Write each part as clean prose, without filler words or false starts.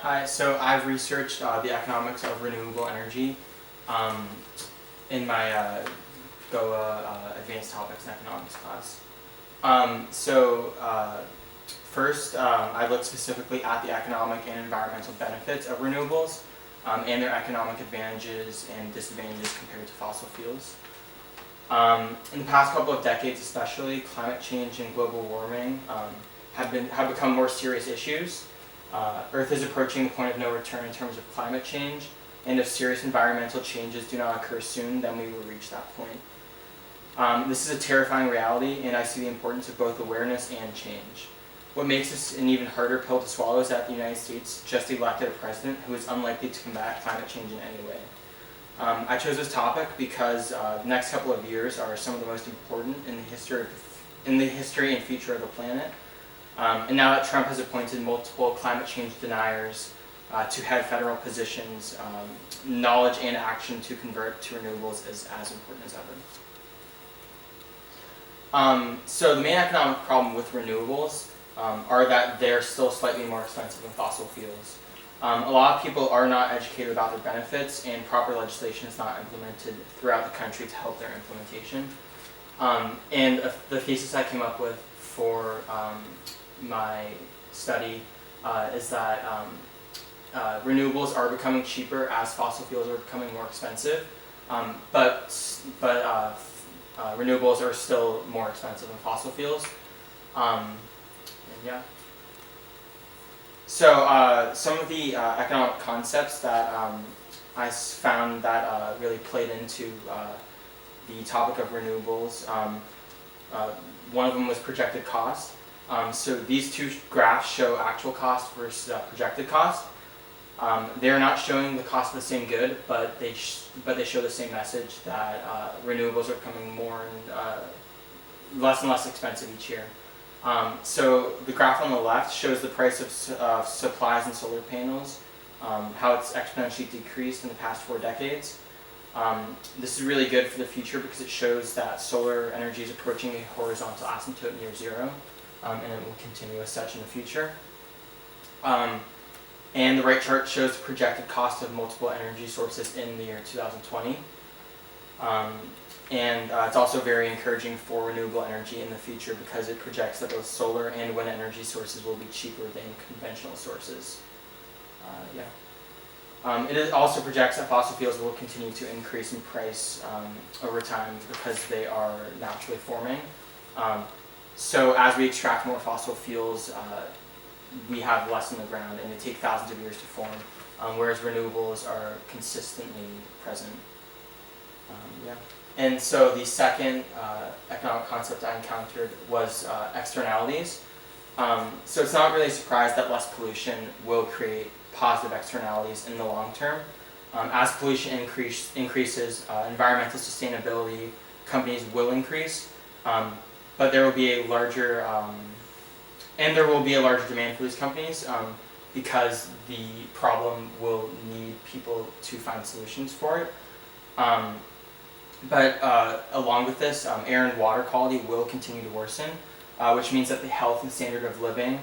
Hi, so I've researched the economics of renewable energy um, in my GOA Advanced Topics in Economics class. First, I looked specifically at the economic and environmental benefits of renewables and their economic advantages and disadvantages compared to fossil fuels. In the past couple of decades especially, climate change and global warming have become more serious issues. Earth is approaching the point of no return in terms of climate change, and if serious environmental changes do not occur soon, then we will reach that point. This is a terrifying reality, and I see the importance of both awareness and change. What makes this an even harder pill to swallow is that the United States just elected a president who is unlikely to combat climate change in any way. I chose this topic because the next couple of years are some of the most important in the history and future of the planet. And now that Trump has appointed multiple climate change deniers to head federal positions, knowledge and action to convert to renewables is as important as ever. So the main economic problem with renewables are that they're still slightly more expensive than fossil fuels. A lot of people are not educated about their benefits, and proper legislation is not implemented throughout the country to help their implementation. The thesis I came up with for my study is that renewables are becoming cheaper as fossil fuels are becoming more expensive, but renewables are still more expensive than fossil fuels. Yeah. So some of the economic concepts that I found that really played into the topic of renewables. One of them was projected cost. So these two graphs show actual cost versus projected cost. They are not showing the cost of the same good, but they show the same message that renewables are becoming more and less expensive each year. So the graph on the left shows the price of supplies and solar panels, how it's exponentially decreased in the past 4 decades. This is really good for the future because it shows that solar energy is approaching a horizontal asymptote near zero, and it will continue as such in the future. And the right chart shows the projected cost of multiple energy sources in the year 2020. It's also very encouraging for renewable energy in the future because it projects that both solar and wind energy sources will be cheaper than conventional sources. It also projects that fossil fuels will continue to increase in price over time because they are naturally forming. So as we extract more fossil fuels, we have less in the ground, and they take thousands of years to form, whereas renewables are consistently present. And so the second economic concept I encountered was externalities. So it's not really a surprise that less pollution will create positive externalities in the long term. As pollution increases, environmental sustainability companies will increase, but there will be a larger demand for these companies because the problem will need people to find solutions for it. But along with this, air and water quality will continue to worsen, which means that the health and standard of living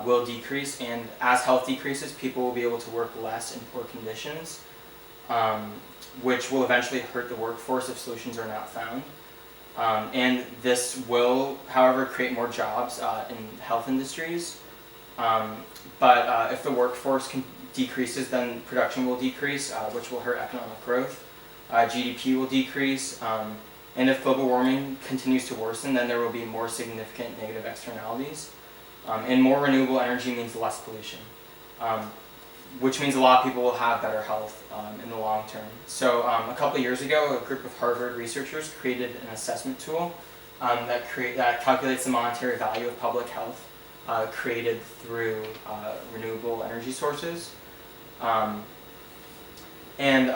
will decrease, and as health decreases, people will be able to work less in poor conditions, which will eventually hurt the workforce if solutions are not found. And this will, however, create more jobs in health industries. But if the workforce decreases, then production will decrease, which will hurt economic growth. GDP will decrease, and if global warming continues to worsen, then there will be more significant negative externalities. And more renewable energy means less pollution, which means a lot of people will have better health in the long term. So a couple of years ago, a group of Harvard researchers created an assessment tool that calculates the monetary value of public health created through renewable energy sources. In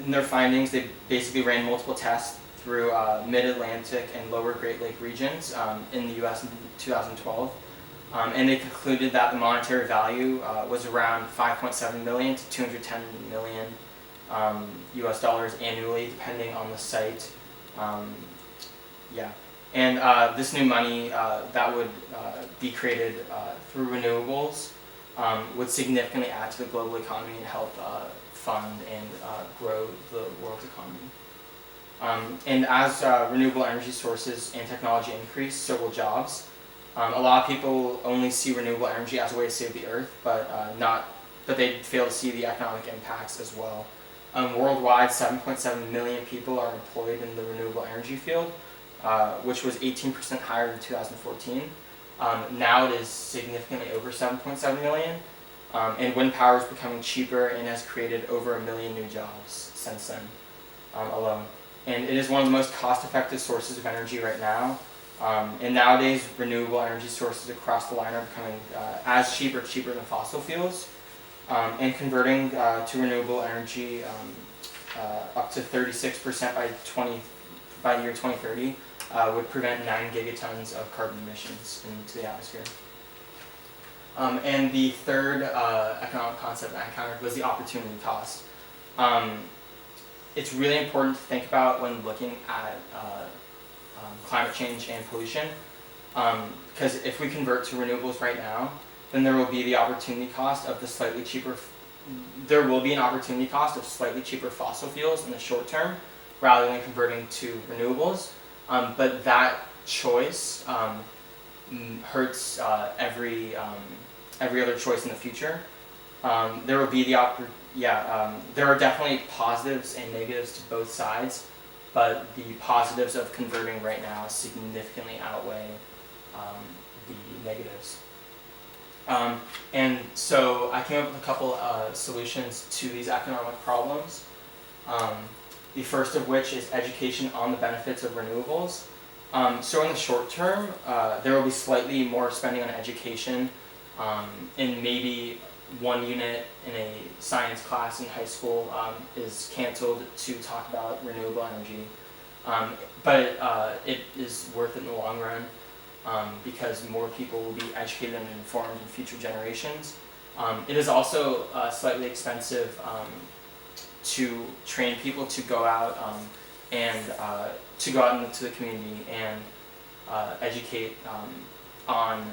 their findings, they basically ran multiple tests through mid-Atlantic and lower Great Lake regions in the US in 2012. And they concluded that the monetary value was around 5.7 million to 210 million US dollars annually, depending on the site. And this new money that would be created through renewables would significantly add to the global economy and help fund and grow the world's economy. And as renewable energy sources and technology increase, so will jobs. A lot of people only see renewable energy as a way to save the earth, but they fail to see the economic impacts as well. Worldwide, 7.7 million people are employed in the renewable energy field, which was 18% higher than 2014. Now it is significantly over 7.7 million, and wind power is becoming cheaper and has created over 1 million new jobs since then alone. And it is one of the most cost-effective sources of energy right now. And nowadays, renewable energy sources across the line are becoming as cheaper than fossil fuels. And converting to renewable energy up to 36% by the year 2030 would prevent 9 gigatons of carbon emissions into the atmosphere. And the third economic concept I encountered was the opportunity cost. It's really important to think about when looking at climate change and pollution, because if we convert to renewables right now, then there will be the opportunity cost of slightly cheaper fossil fuels in the short term, rather than converting to renewables. But that choice hurts every other choice in the future. There will be there are definitely positives and negatives to both sides, but the positives of converting right now significantly outweigh the negatives. And so I came up with a couple solutions to these economic problems. The first of which is education on the benefits of renewables. So in the short term, there will be slightly more spending on education, and maybe one unit in a science class in high school is canceled to talk about renewable energy. But it is worth it in the long run, because more people will be educated and informed in future generations. It is also slightly expensive to train people to go out into the community and educate on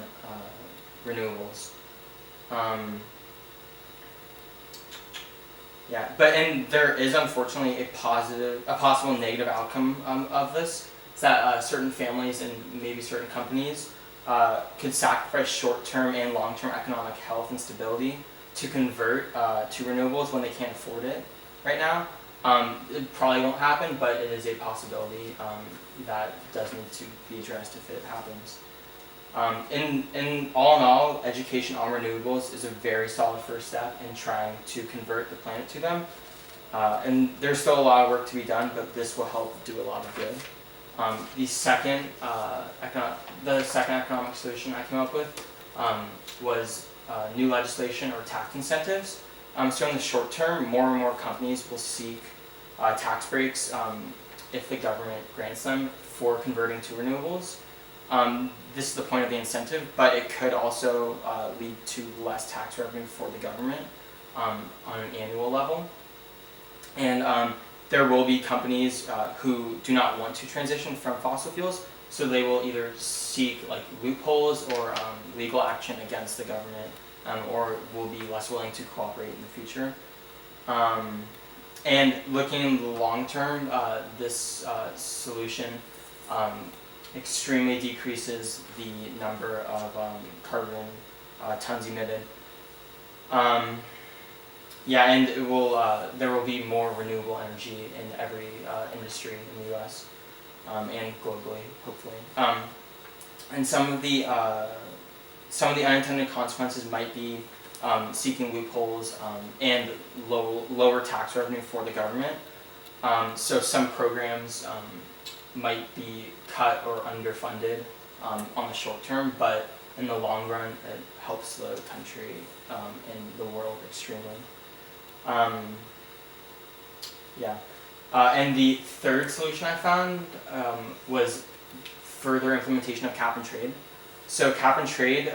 renewables. And there is unfortunately a possible negative outcome of this. It's that certain families and maybe certain companies could sacrifice short-term and long-term economic health and stability to convert to renewables when they can't afford it right now. It probably won't happen, but it is a possibility that does need to be addressed if it happens. In all, education on renewables is a very solid first step in trying to convert the planet to them. And there's still a lot of work to be done, but this will help do a lot of good. The second economic solution I came up with was new legislation or tax incentives. So in the short term, more and more companies will seek tax breaks if the government grants them for converting to renewables. This is the point of the incentive, but it could also lead to less tax revenue for the government on an annual level. And there will be companies who do not want to transition from fossil fuels, so they will either seek loopholes or legal action against the government, or will be less willing to cooperate in the future. And looking in the long term, this solution extremely decreases the number of carbon tons emitted. And it will. There will be more renewable energy in every industry in the U.S. And globally, hopefully. And some of the unintended consequences might be seeking loopholes and lower tax revenue for the government. So some programs might be cut or underfunded on the short term, but in the long run, it helps the country and the world extremely. And the third solution I found was further implementation of cap and trade. So cap and trade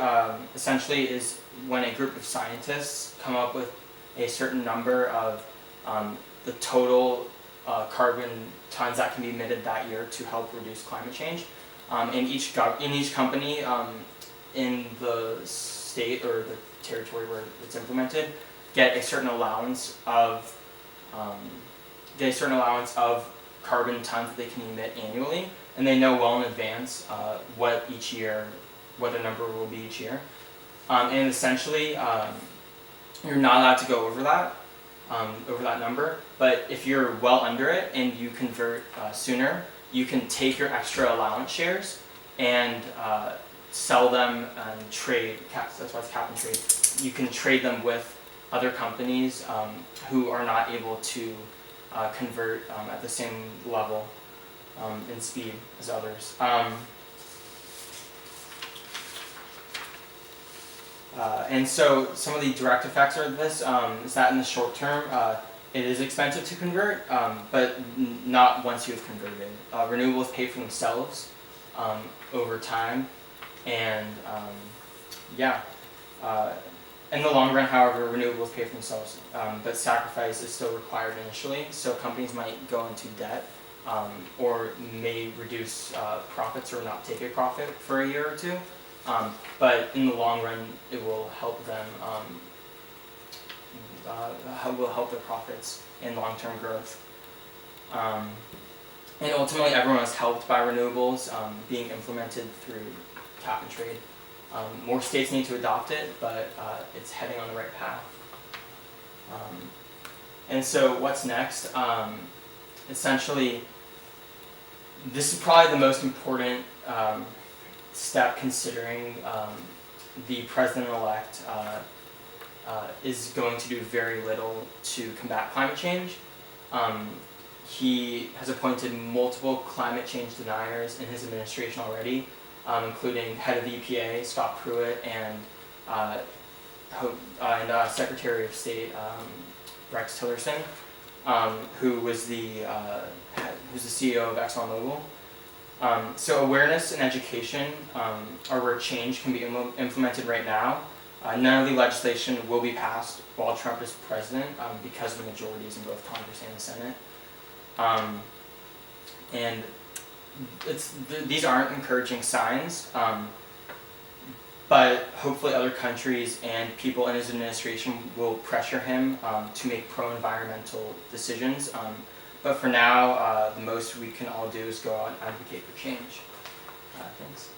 essentially is when a group of scientists come up with a certain number of the total carbon tons that can be emitted that year to help reduce climate change. In each company in the state or territory where it's implemented get a certain allowance of carbon tons that they can emit annually, and they know well in advance what their number will be each year. And essentially, you're not allowed to go over that number, but if you're well under it and you convert sooner, you can take your extra allowance shares and sell them and trade. That's why it's cap and trade. You can trade them with other companies who are not able to convert at the same level in speed as others. And so some of the direct effects of this is that in the short term, it is expensive to convert, but not once you have converted. Renewables pay for themselves over time, and in the long run, however, renewables pay for themselves, but sacrifice is still required initially, so companies might go into debt or may reduce profits or not take a profit for a year or two. But in the long run, it will help them, will help their profits and long-term growth. And ultimately, everyone is helped by renewables being implemented through cap and trade. More states need to adopt it, but it's heading on the right path. And so what's next? Essentially, this is probably the most important step, considering the president-elect is going to do very little to combat climate change. He has appointed multiple climate change deniers in his administration already, including head of the EPA, Scott Pruitt, and Secretary of State, Rex Tillerson, who was who's the CEO of ExxonMobil. So awareness and education are where change can be implemented right now. None of the legislation will be passed while Trump is president because of the majorities in both Congress and the Senate. And these aren't encouraging signs, but hopefully other countries and people in his administration will pressure him to make pro-environmental decisions. But for now, the most we can all do is go out and advocate for change. Thanks.